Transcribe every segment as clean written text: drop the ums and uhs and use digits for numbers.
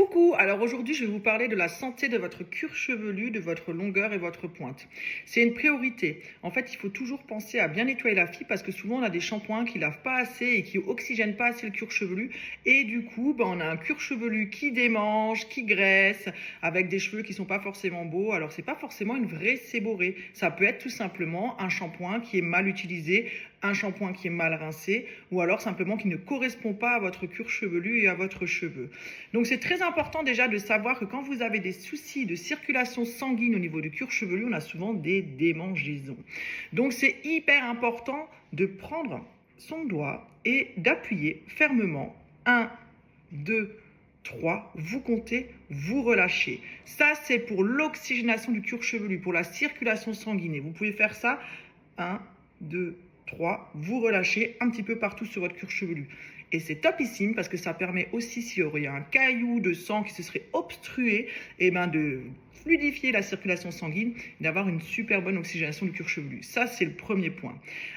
Coucou, alors aujourd'hui je vais vous parler de la santé de votre cuir chevelu, de votre longueur et votre pointe. C'est une priorité. En fait, il faut toujours penser à bien nettoyer la fibre parce que souvent on a des shampoings qui lavent pas assez et qui oxygènent pas assez le cuir chevelu. Et du coup, on a un cuir chevelu qui démange, qui graisse, avec des cheveux qui sont pas forcément beaux. Alors c'est pas forcément une vraie séborrhée. Ça peut être tout simplement un shampoing qui est mal utilisé, un shampoing qui est mal rincé ou alors simplement qui ne correspond pas à votre cuir chevelu et à votre cheveu. Donc c'est très important déjà de savoir que quand vous avez des soucis de circulation sanguine au niveau du cuir chevelu, on a souvent des démangeaisons. Donc c'est hyper important de prendre son doigt et d'appuyer fermement 1, 2, 3, vous comptez, vous relâchez. Ça c'est pour l'oxygénation du cuir chevelu, pour la circulation sanguine. Et vous pouvez faire ça 1, 2, 3, vous relâchez un petit peu partout sur votre cuir chevelu. Et c'est topissime parce que ça permet aussi, s'il y a un caillou de sang qui se serait obstrué, de fluidifier la circulation sanguine, d'avoir une super bonne oxygénation du cuir chevelu. Ça, c'est le premier point.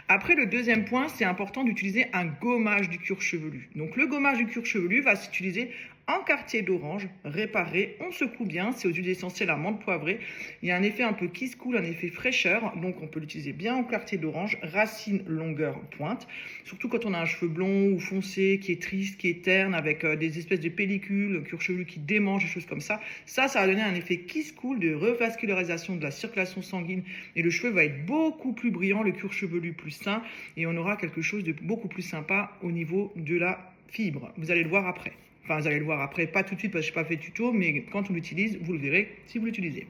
Après, le deuxième point, c'est important d'utiliser un gommage du cuir chevelu. Donc, le gommage du cuir chevelu va s'utiliser en quartier d'orange, réparé, on secoue bien, c'est aux huiles essentielles à menthe poivrée. Il y a un effet un peu kiss cool, un effet fraîcheur, donc on peut l'utiliser bien en quartier d'orange, racine, longueur, pointe. Surtout quand on a un cheveu blond ou foncé, qui est triste, qui est terne, avec des espèces de pellicules, un cuir chevelu qui démange, des choses comme ça. Ça va donner un effet kiss cool de revascularisation de la circulation sanguine et le cheveu va être beaucoup plus brillant, le cuir chevelu plus sain et on aura quelque chose de beaucoup plus sympa au niveau de la fibre. Vous allez le voir après. Enfin, vous allez le voir après, pas tout de suite parce que je n'ai pas fait tuto, mais quand on l'utilise, vous le verrez si vous l'utilisez.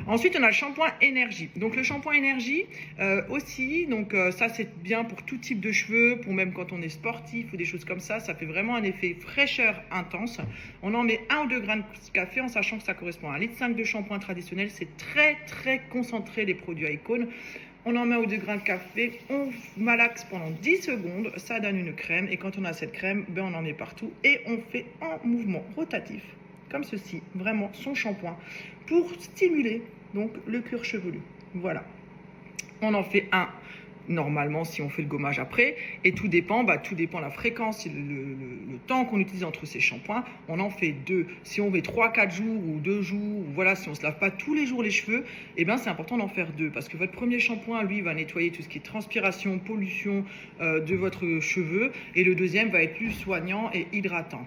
Ensuite, on a le shampoing énergie. Donc, le shampoing énergie aussi, ça c'est bien pour tout type de cheveux, pour même quand on est sportif ou des choses comme ça. Ça fait vraiment un effet fraîcheur intense. On en met 1 ou 2 grains de café en sachant que ça correspond à 1,5 litre de shampoing traditionnel. C'est très très concentré les produits Icon. On en met 1 ou 2 grains de café, on malaxe pendant 10 secondes, ça donne une crème et quand on a cette crème, on en met partout et on fait un mouvement rotatif, comme ceci, vraiment son shampoing, pour stimuler donc le cuir chevelu. Voilà, on en fait un normalement si on fait le gommage après et tout dépend de la fréquence et le temps qu'on utilise entre ces shampoings. On en fait 2 si on fait 3-4 jours ou 2 jours, voilà, si on se lave pas tous les jours les cheveux, c'est important d'en faire 2 parce que votre premier shampoing lui va nettoyer tout ce qui est transpiration, pollution de votre cheveu et le deuxième va être plus soignant et hydratant.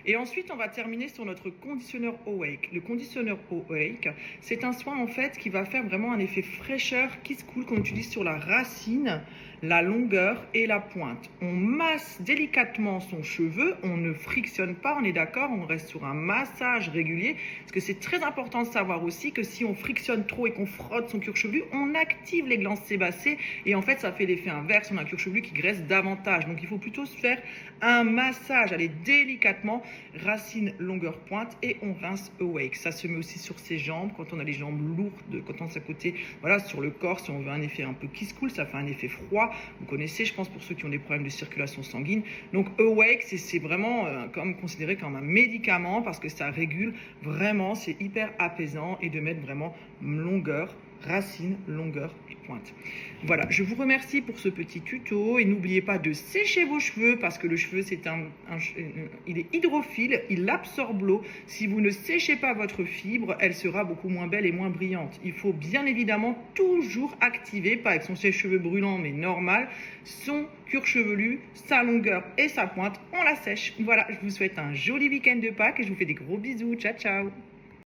Et ensuite, on va terminer sur notre conditionneur Awake. Le conditionneur Awake, c'est un soin en fait qui va faire vraiment un effet fraîcheur qui se coule qu'on utilise sur la racine, la longueur et la pointe. On masse délicatement son cheveu, on ne frictionne pas, on est d'accord, on reste sur un massage régulier. Parce que c'est très important de savoir aussi que si on frictionne trop et qu'on frotte son cuir chevelu, on active les glandes sébacées et en fait ça fait l'effet inverse, on a un cuir chevelu qui graisse davantage. Donc il faut plutôt se faire un massage, aller délicatement, racine, longueur, pointe et on rince Awake. Ça se met aussi sur ses jambes quand on a les jambes lourdes, quand on est à côté, voilà, sur le corps, si on veut un effet un peu kiss cool, ça fait un effet froid. Vous connaissez, je pense, pour ceux qui ont des problèmes de circulation sanguine. Donc Awake, c'est vraiment considéré comme un médicament parce que ça régule vraiment, c'est hyper apaisant et de mettre vraiment longueur, racine, longueur et pointe. Voilà, je vous remercie pour ce petit tuto et n'oubliez pas de sécher vos cheveux parce que le cheveu, il est hydrophile, il absorbe l'eau. Si vous ne séchez pas votre fibre, elle sera beaucoup moins belle et moins brillante. Il faut bien évidemment toujours activer, pas avec son sèche-cheveux brûlant, mais normal, son cuir chevelu, sa longueur et sa pointe, on la sèche. Voilà, je vous souhaite un joli week-end de Pâques et je vous fais des gros bisous. Ciao, ciao!